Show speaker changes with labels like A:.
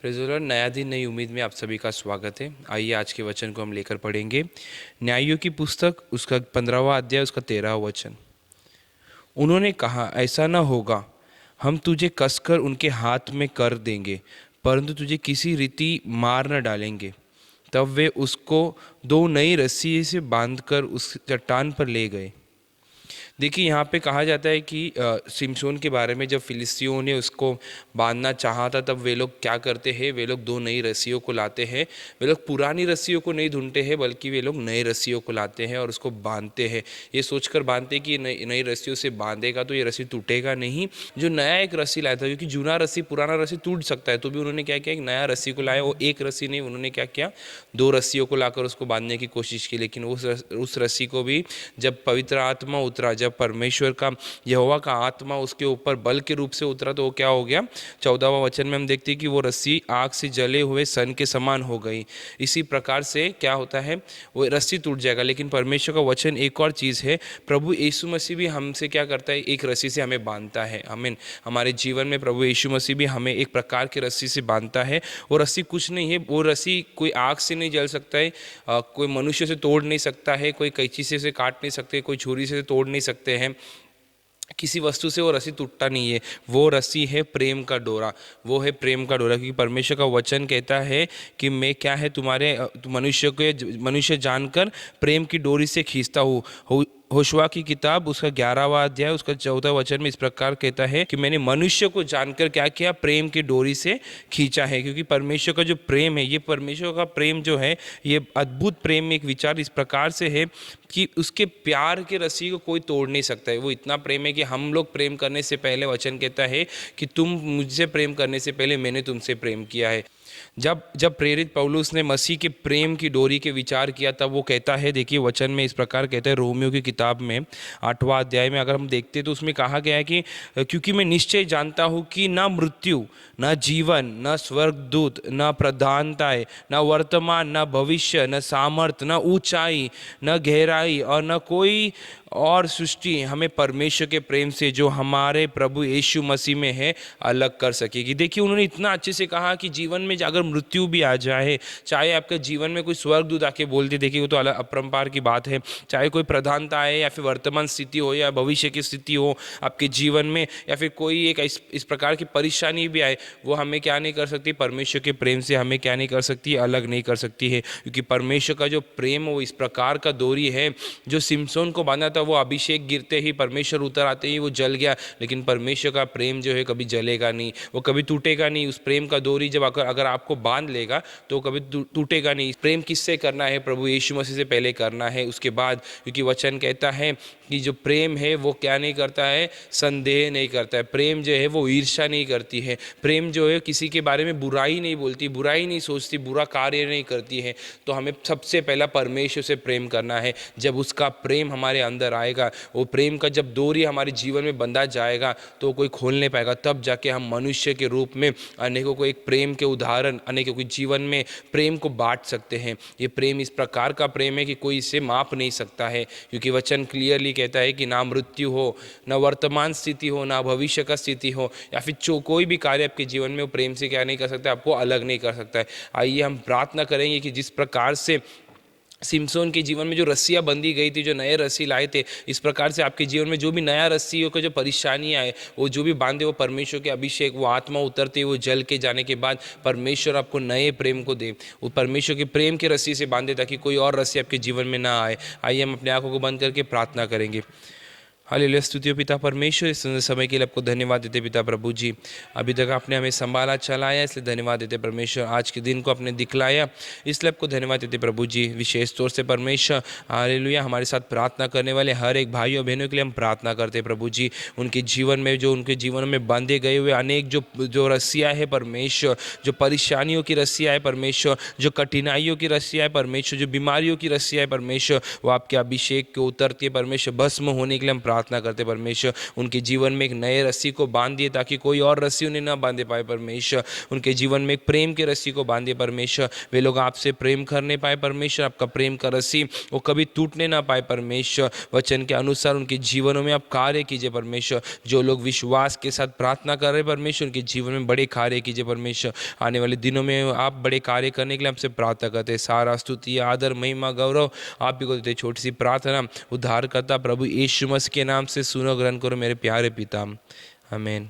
A: Praise the Lord. नया दिन नई उम्मीद में आप सभी का स्वागत है। आइए आज के वचन को हम लेकर पढ़ेंगे। न्यायियों की पुस्तक उसका 15वां अध्याय उसका 13वां वचन। उन्होंने कहा, ऐसा न होगा, हम तुझे कसकर उनके हाथ में कर देंगे, परंतु तुझे किसी रीति मार न डालेंगे। तब वे उसको 2 नई रस्सी से बांधकर उस चट्टान पर ले गए। देखिए, यहाँ पे कहा जाता है कि सिमसोन के बारे में जब फिलिस्तियों ने उसको बांधना चाहा था, तब वे लोग क्या करते हैं, वे लोग 2 नई रस्सियों को लाते हैं। वे लोग पुरानी रस्सियों को नहीं ढूंढते हैं, बल्कि वे लोग नई रस्सियों को लाते हैं और उसको बांधते हैं। ये सोचकर बांधते हैं कि नई रस्सियों से बांधेगा तो ये रस्सी टूटेगा नहीं। जो नया एक रस्सी लाया था, क्योंकि जूना रस्सी पुराना रस्सी टूट सकता है, तो भी उन्होंने क्या किया, एक नया रस्सी को लाया। वो एक रस्सी नहीं, उन्होंने क्या किया, 2 रस्सियों को लाकर उसको बांधने की कोशिश की। लेकिन उस रस्सी को भी जब पवित्र आत्मा उतरा, जब परमेश्वर का यहोवा का आत्मा उसके ऊपर बल के रूप से उतरा, तो वो क्या हो गया, 14वां वचन में हम देखते हैं कि वो रस्सी आग से जले हुए सन के समान हो गई। इसी प्रकार से क्या होता है, वो रस्सी टूट जाएगा। लेकिन परमेश्वर का वचन एक और चीज़ है, प्रभु यीशु मसीह भी हमसे क्या करता है, एक रस्सी से हमें बांधता है। आमीन। हमारे जीवन में प्रभु यीशु मसीह भी हमें एक प्रकार की रस्सी से बांधता है। वो रस्सी कुछ नहीं है, वो रस्सी कोई आग से नहीं जल सकता है, कोई मनुष्य से तोड़ नहीं सकता है, कोई कैंची से उसे काट नहीं सकते, कोई छुरी से तोड़ नहीं सकते हैं, किसी वस्तु से वो रस्सी टूटता नहीं है। वो रस्सी है प्रेम का डोरा, वो है प्रेम का डोरा। क्योंकि परमेश्वर का वचन कहता है कि मैं क्या है, तुम्हारे मनुष्य जानकर प्रेम की डोरी से खींचता हूँ। होशुआ की किताब उसका 11वां अध्याय उसका 14वां वचन में इस प्रकार कहता है कि मैंने मनुष्य को जानकर क्या किया, प्रेम की डोरी से खींचा है। क्योंकि परमेश्वर का जो प्रेम है, ये परमेश्वर का प्रेम जो है, ये अद्भुत प्रेम में एक विचार इस प्रकार से है कि उसके प्यार के रस्सी को कोई तोड़ नहीं सकता है। वो इतना प्रेम है कि हम लोग प्रेम करने से पहले, वचन कहता है कि तुम मुझसे प्रेम करने से पहले मैंने तुमसे प्रेम किया है। जब प्रेरित पौलुस ने मसीह के प्रेम की डोरी के विचार किया, तब वो कहता है, देखिए वचन में इस प्रकार कहता है, रोमियो की किताब में 8वां अध्याय में अगर हम देखते तो उसमें कहा गया है कि क्योंकि मैं निश्चय जानता हूँ कि न मृत्यु, न जीवन, न स्वर्गदूत, न प्रधानताएं, न वर्तमान, न भविष्य, न सामर्थ, न ऊंचाई, न गहराई और न कोई और सृष्टि हमें परमेश्वर के प्रेम से जो हमारे प्रभु यीशु मसीह में है अलग कर सकेगी। देखिए, उन्होंने इतना अच्छे से कहा कि जीवन में अगर मृत्यु भी आ जाए, चाहे आपके जीवन में कोई स्वर्गदूत आके बोल दे, देखिए वो तो अपरंपार की बात है, चाहे कोई प्रधानता आए या फिर वर्तमान स्थिति हो या भविष्य की स्थिति हो आपके जीवन में, या फिर कोई एक इस प्रकार की परेशानी भी आए, वो हमें क्या नहीं कर सकती, परमेश्वर के प्रेम से हमें क्या नहीं कर सकती, अलग नहीं कर सकती है। क्योंकि परमेश्वर का जो प्रेम वो इस प्रकार का डोरी है। जो सिमसोन को बांधा था, वो अभिषेक गिरते ही, परमेश्वर उतर आते ही वो जल गया। लेकिन परमेश्वर का प्रेम जो है कभी जलेगा नहीं, वो कभी टूटेगा नहीं। उस प्रेम का डोरी जब अगर आपको बांध लेगा तो कभी टूटेगा नहीं। प्रेम किससे करना है, प्रभु यीशु मसीह से पहले करना है, उसके बाद। क्योंकि वचन कहता है कि जो प्रेम है वो क्या नहीं करता है, संदेह नहीं करता है। प्रेम जो है वो ईर्ष्या नहीं करती है। प्रेम जो है किसी के बारे में बुराई नहीं बोलती, बुराई नहीं सोचती, बुरा कार्य नहीं करती है। तो हमें सबसे पहला परमेश्वर से प्रेम करना है। जब उसका प्रेम हमारे अंदर आएगा, वो प्रेम का जब डोरी हमारे जीवन में बंधा जाएगा तो कोई खोल नहीं पाएगा। तब जाके हम मनुष्य के रूप में अनेकों को एक प्रेम के उदाहरण, अनेकों के जीवन में प्रेम को बांट सकते हैं। ये प्रेम इस प्रकार का प्रेम है कि कोई इसे माप नहीं सकता है। क्योंकि वचन क्लियरली कहता है कि ना मृत्यु हो, ना वर्तमान स्थिति हो, ना भविष्य का स्थिति हो, या फिर जो कोई भी कार्य आपके जीवन में, वो प्रेम से क्या नहीं कर सकता, आपको अलग नहीं कर सकता है। आइए हम प्रार्थना करेंगे कि जिस प्रकार से सिमसोन के जीवन में जो रस्सियाँ बंधी गई थी, जो नए रस्सी लाए थे, इस प्रकार से आपके जीवन में जो भी नया रस्सियों का जो परेशानियाँ है, वो जो भी बांधे, वो परमेश्वर के अभिषेक, वो आत्मा उतरते, वो जल के जाने के बाद परमेश्वर आपको नए प्रेम को दे। वो परमेश्वर के प्रेम के रस्सी से बांधे ताकि कोई और रस्सी आपके जीवन में ना आए। आइए हम अपने आंखों को बंद करके प्रार्थना करेंगे। हालेलुया। स्तुति हो पिता परमेश्वर, इस सुंदर समय के लिए आपको धन्यवाद देते पिता प्रभु जी। अभी तक आपने हमें संभाला, चलाया, इसलिए धन्यवाद देते परमेश्वर। आज के दिन को आपने दिखलाया, इसलिए आपको धन्यवाद देते प्रभु जी। विशेष तौर से परमेश्वर हालेलुया, हमारे साथ प्रार्थना करने वाले हर एक भाइयों बहनों के लिए हम प्रार्थना करते प्रभु जी। उनके जीवन में, जो उनके जीवन में बांधे गए हुए अनेक जो रस्सियाँ है परमेश्वर, जो परेशानियों की रस्सियाँ है परमेश्वर, जो कठिनाइयों की रस्सियाँ है परमेश्वर, जो बीमारियों की रस्सियाँ है परमेश्वर, वो आपके अभिषेक के उतरती है परमेश्वर, भस्म होने के लिए हम प्रार्थना करते परमेश्वर उनके जीवन में एक नए रस्सी को बांध दिए, ताकि कोई और रस्सी उन्हें ना बांधे पाए परमेश्वर। उनके जीवन में एक प्रेम की रस्सी को बांधिए परमेश्वर, वे लोग आपसे प्रेम करने पाए परमेश्वर, आपका प्रेम का रस्सी वो कभी टूटने ना पाए परमेश्वर। वचन के अनुसार उनके जीवनों में आप कार्य कीजिए परमेश्वर। जो लोग विश्वास के साथ प्रार्थना कर रहे परमेश्वर, उनके जीवन में बड़े कार्य कीजिए परमेश्वर। आने वाले दिनों में आप बड़े कार्य करने के लिए हमसे प्रार्थना करते हैं। सारा स्तुति, आदर, महिमा, गौरव आप ही को देते। छोटी सी प्रार्थना उद्धारकर्ता प्रभु यीशु मसीह के नाम से सुनो, ग्रहण करो मेरे प्यारे पिता, आमीन।